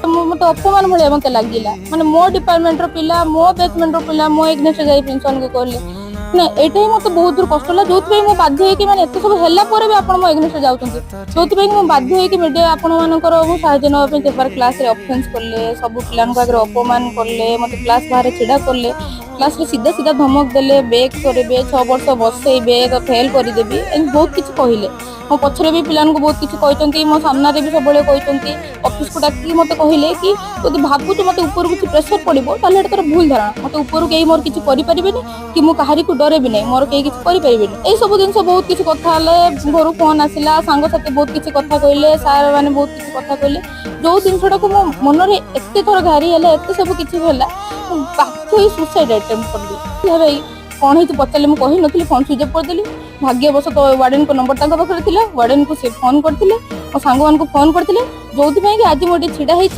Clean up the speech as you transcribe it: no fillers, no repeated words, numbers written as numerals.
मत अपमान भाया मत लगे माने मो डिपार्टमेंट पिला मो बेचमेंट पिला मो एग्नेस्ट जाई प्रिंसिपल को कहले ना एटा ही मत बहुत दूर कष्ट होला जोथि मैं बाध्य कि माने एते सब हैला पर भी आपण मो एग्नेस्ट जाउछन्ती जोथि मैं बाध्य कि मीडिया आपण मानकर मु सहायता न पे पेपर क्लास रे ऑफेंस करले सब पिलान को आगे अपमान करले मते क्लास बाहर छिडा करले क्लास रे सीधा सीधा धमक देले बैक करबे 6 वर्ष बसैबे तो फेल कर देबी एन बहुत किछ कहिले मो पछरे भी पिलान को बहुत किछ कहचंती मो सामना रे भी सब बळे कहचंती ऑफिस को डाकी मते कहले कि यदि भाबु तो मते ऊपर कुछ प्रेशर पड़िबो ताले एटा तोर भूल धारणा मते ऊपर के मोर किछ करि परिबेनी कि मु कहारी को डरे भी नै मोर के किछ करि परिबेनी ए सब दिन सब बहुत किछ कथा हले घर फोन आसिला सांग साथी बहुत किछ कथा कहले सार माने बहुत किछ कथा कहले जो जिनसटा को मो मन रे एते थोर घारी हले एते सब किछ होला बाकी सुसाइड अटेम्प्ट कर भाई कौन है पचारे मुझे कही नी फोन स्विच ऑफ करदेली भाग्यवश तो वार्डन को नंबर पाखे था वार्डन को से फोन करते मो सांग मान फोन करते जो आज मुझे छिड़ा होती